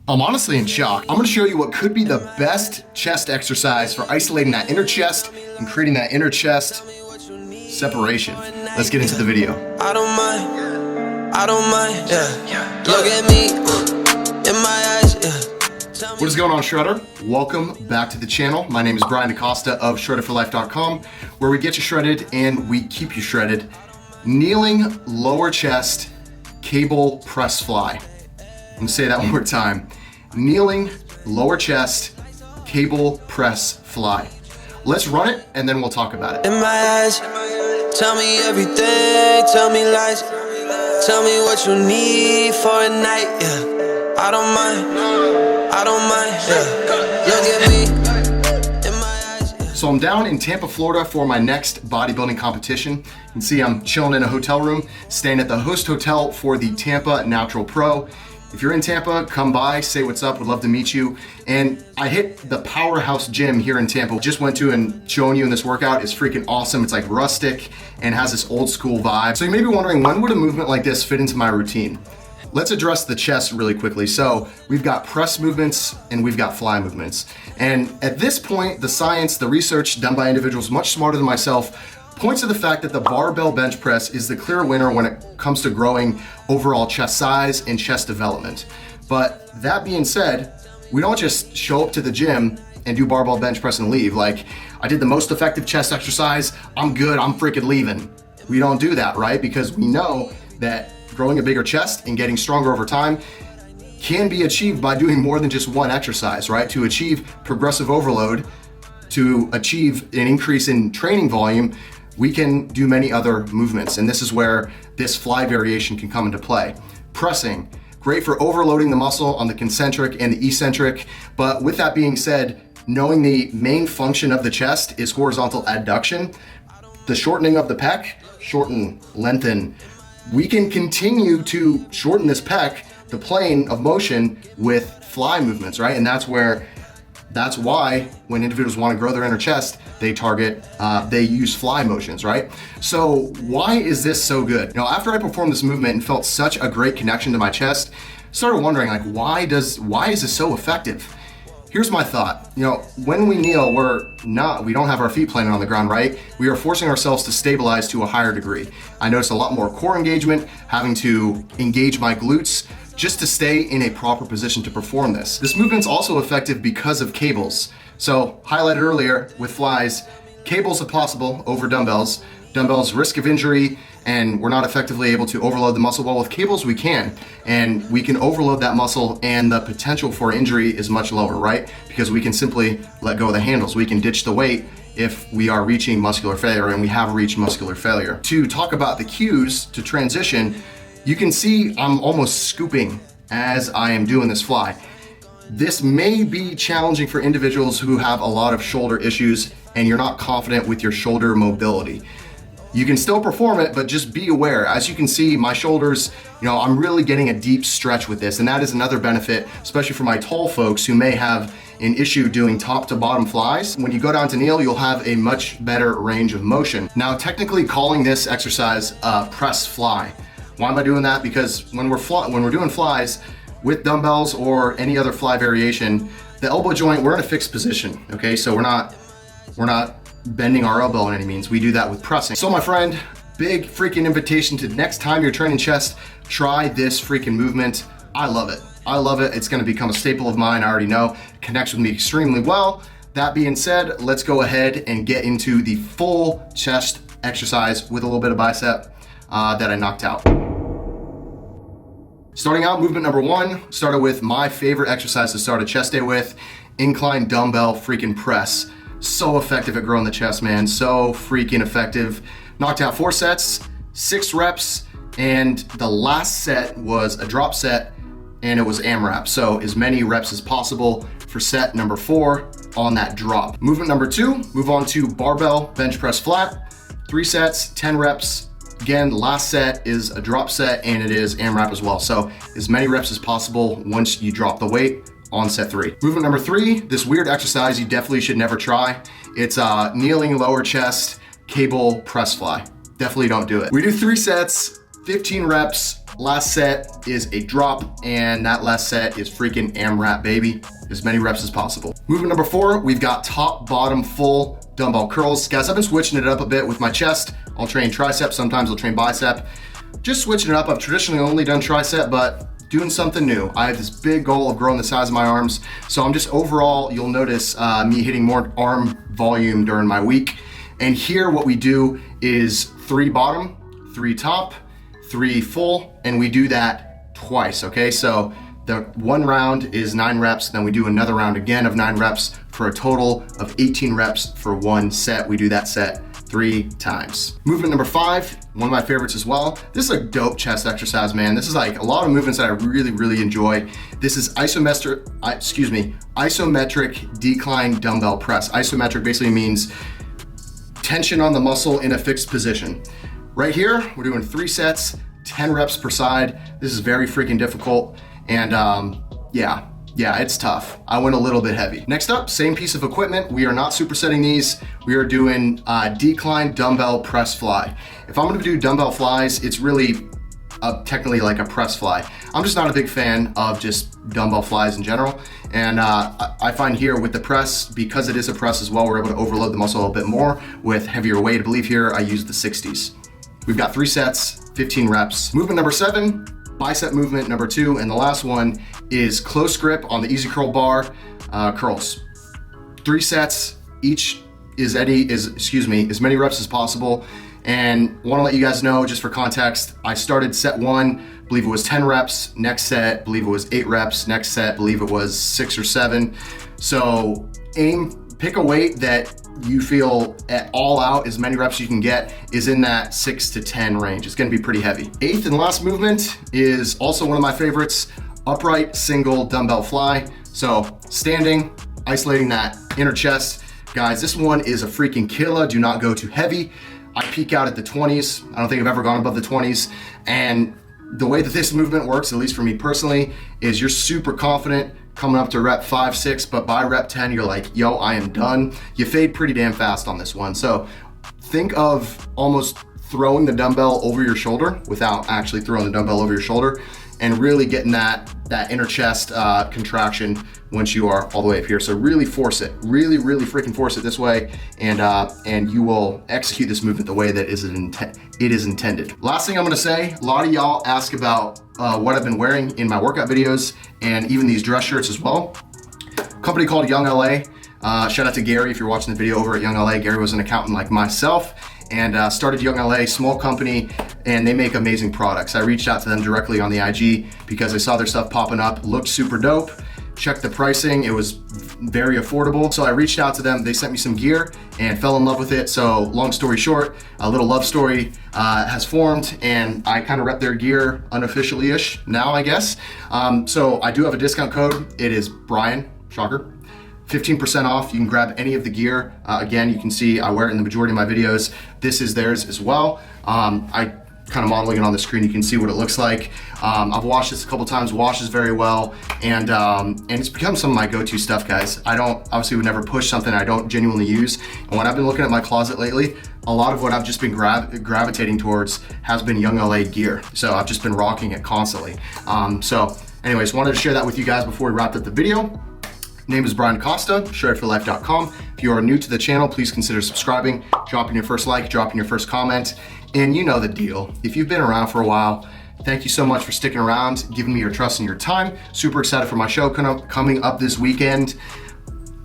I'm honestly in shock. I'm gonna show you what could be the best chest exercise for isolating that inner chest and creating that inner chest separation. Let's get into the video. I don't mind, yeah. Look at me, in my eyes, yeah. What is going on, Shredder? Welcome back to the channel. My name is Brian DaCosta of ShredderForLife.com, where we get you shredded and we keep you shredded. Kneeling lower chest cable press fly. I'm gonna say that one more time. Kneeling lower chest cable press fly. Let's run it and then we'll talk about it. In my eyes, tell me everything, tell me lies. Tell me what you need for a night, yeah. I don't mind, yeah. Look at me, in my eyes, yeah. So I'm down in Tampa, Florida for my next bodybuilding competition. You can see I'm chilling in a hotel room, staying at the Host Hotel for the Tampa Natural Pro. If you're in Tampa, come by, say what's up, would love to meet you. And I hit the Powerhouse Gym here in Tampa. Just went to and showing you in this workout. It's freaking awesome. It's like rustic and has this old school vibe. So you may be wondering, when would a movement like this fit into my routine? Let's address the chest really quickly. So we've got press movements and we've got fly movements. And at this point, the science, the research done by individuals much smarter than myself points to the fact that the barbell bench press is the clear winner when it comes to growing overall chest size and chest development. But that being said, we don't just show up to the gym and do barbell bench press and leave. Like, I did the most effective chest exercise, I'm good, I'm freaking leaving. We don't do that, right? Because we know that growing a bigger chest and getting stronger over time can be achieved by doing more than just one exercise, right? To achieve progressive overload, to achieve an increase in training volume, we can do many other movements, and this is where this fly variation can come into play. Pressing, great for overloading the muscle on the concentric and the eccentric, but with that being said, knowing the main function of the chest is horizontal adduction, the shortening of the pec, shorten, lengthen, we can continue to shorten this pec, the plane of motion, with fly movements, right? And that's why when individuals want to grow their inner chest, they use fly motions, right? So why is this so good? You know, after I performed this movement and felt such a great connection to my chest, started wondering, like, why is this so effective? Here's my thought. You know, when we kneel, we don't have our feet planted on the ground, right? We are forcing ourselves to stabilize to a higher degree. I noticed a lot more core engagement, having to engage my glutes just to stay in a proper position to perform this. This movement's also effective because of cables. So, highlighted earlier with flies, cables if possible over dumbbells. Dumbbells, risk of injury, and we're not effectively able to overload the muscle. Well, with cables we can, and we can overload that muscle, and the potential for injury is much lower, right? Because we can simply let go of the handles. We can ditch the weight if we are reaching muscular failure, and we have reached muscular failure. To talk about the cues to transition, you can see I'm almost scooping as I am doing this fly. This may be challenging for individuals who have a lot of shoulder issues and you're not confident with your shoulder mobility. You can still perform it, but just be aware. As you can see, my shoulders, you know, I'm really getting a deep stretch with this, and that is another benefit, especially for my tall folks who may have an issue doing top to bottom flies. When you go down to kneel, you'll have a much better range of motion. Now, technically calling this exercise press fly. Why am I doing that? Because when we're doing flies with dumbbells or any other fly variation, the elbow joint, we're in a fixed position, okay? So we're not bending our elbow in any means. We do that with pressing. So my friend, big freaking invitation to next time you're training chest, try this freaking movement. I love it. I love it. It's gonna become a staple of mine. I already know. It connects with me extremely well. That being said, let's go ahead and get into the full chest exercise with a little bit of bicep that I knocked out. Starting out, movement number one, started with my favorite exercise to start a chest day with, incline dumbbell freaking press. So effective at growing the chest, man. So freaking effective. Knocked out 4 sets, 6 reps, and the last set was a drop set, and it was AMRAP. So as many reps as possible for set number 4 on that drop. Movement number 2, move on to barbell bench press flat. 3 sets, 10 reps. Again, last set is a drop set and it is AMRAP as well. So as many reps as possible once you drop the weight on set 3. Movement number 3, this weird exercise you definitely should never try. It's kneeling lower chest cable press fly. Definitely don't do it. We do 3 sets, 15 reps, Last set is a drop, and that last set is freaking AMRAP, baby. As many reps as possible. Movement number 4, we've got top, bottom, full dumbbell curls. Guys, I've been switching it up a bit with my chest. I'll train tricep, sometimes I'll train bicep. Just switching it up. I've traditionally only done tricep, but doing something new. I have this big goal of growing the size of my arms. So I'm just overall, you'll notice me hitting more arm volume during my week. And here what we do is 3 bottom, 3 top, 3 full, and we do that twice, okay? So the one round is 9 reps, then we do another round again of 9 reps for a total of 18 reps for one set. We do that set 3 times. Movement number 5, one of my favorites as well. This is a dope chest exercise, man. This is like a lot of movements that I really enjoy. This is isometric decline dumbbell press. Isometric basically means tension on the muscle in a fixed position. Right here, we're doing 3 sets, 10 reps per side. This is very freaking difficult. And yeah, it's tough. I went a little bit heavy. Next up, same piece of equipment. We are not supersetting these. We are doing decline dumbbell press fly. If I'm gonna do dumbbell flies, it's really technically like a press fly. I'm just not a big fan of just dumbbell flies in general. And I find here with the press, because it is a press as well, we're able to overload the muscle a little bit more with heavier weight. I believe here I use the 60s. We've got 3 sets, 15 reps. Movement number 7, bicep movement number 2, and the last one is close grip on the easy curl bar curls. 3 sets, each is as many reps as possible. And want to let you guys know, just for context, I started set 1, believe it was 10 reps. Next set, believe it was 8 reps. Next set, believe it was 6 or 7. So pick a weight that you feel at all out, as many reps you can get is in that 6 to 10 range. It's gonna be pretty heavy. 8th and last movement is also one of my favorites, upright single dumbbell fly. So standing, isolating that inner chest. Guys, this one is a freaking killer. Do not go too heavy. I peak out at the 20s. I don't think I've ever gone above the 20s. And the way that this movement works, at least for me personally, is you're super confident coming up to rep 5, 6, but by rep 10, you're like, yo, I am done. You fade pretty damn fast on this one. So think of almost throwing the dumbbell over your shoulder without actually throwing the dumbbell over your shoulder, and really getting that inner chest contraction once you are all the way up here. So really force it, really freaking force it this way, and you will execute this movement the way that it is intended. Last thing I'm gonna say, a lot of y'all ask about what I've been wearing in my workout videos and even these dress shirts as well. Company called Young LA. Shout out to Gary if you're watching the video over at Young LA. Gary was an accountant like myself and started Young LA, small company, and they make amazing products. I reached out to them directly on the IG because I saw their stuff popping up, looked super dope, checked the pricing, it was very affordable. So I reached out to them, they sent me some gear and fell in love with it. So long story short, a little love story has formed, and I kind of rep their gear unofficially-ish now, I guess. So I do have a discount code. It is Brian, shocker. 15% off. You can grab any of the gear. Again, you can see I wear it in the majority of my videos. This is theirs as well. I kind of modeling it on the screen. You can see what it looks like. I've washed this a couple times, washes very well, and it's become some of my go-to stuff, guys. I obviously would never push something I don't genuinely use. And when I've been looking at my closet lately, a lot of what I've just been gravitating towards has been Young LA gear. So I've just been rocking it constantly. So anyways, wanted to share that with you guys before we wrapped up the video. Name is Brian Costa, shredforlife.com. If you are new to the channel, please consider subscribing, dropping your first like, dropping your first comment, and you know the deal. If you've been around for a while, thank you so much for sticking around, giving me your trust and your time. Super excited for my show coming up this weekend.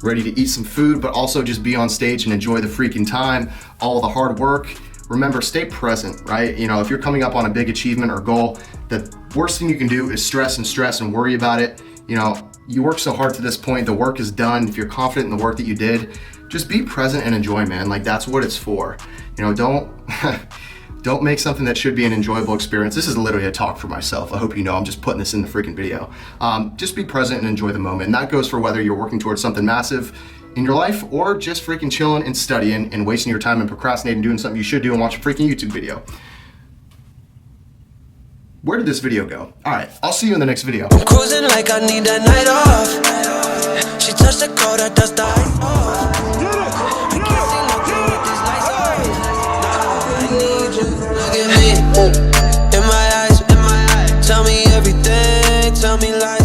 Ready to eat some food, but also just be on stage and enjoy the freaking time, all the hard work. Remember, stay present, right? You know, if you're coming up on a big achievement or goal, the worst thing you can do is stress and worry about it. You know, you worked so hard to this point, the work is done. If you're confident in the work that you did, just be present and enjoy, man. Like, that's what it's for. You know, don't make something that should be an enjoyable experience. This is literally a talk for myself. I hope you know I'm just putting this in the freaking video. Just be present and enjoy the moment. And that goes for whether you're working towards something massive in your life or just freaking chilling and studying and wasting your time and procrastinating doing something you should do and watch a freaking YouTube video. Where did this video go? All right, I'll see you in the next video. I'm cruising like I need a night off. She touched the code, I dust the ice off. I can't see nothing with these lights off. Nah, I need you. Look at me, in my eyes. me lies.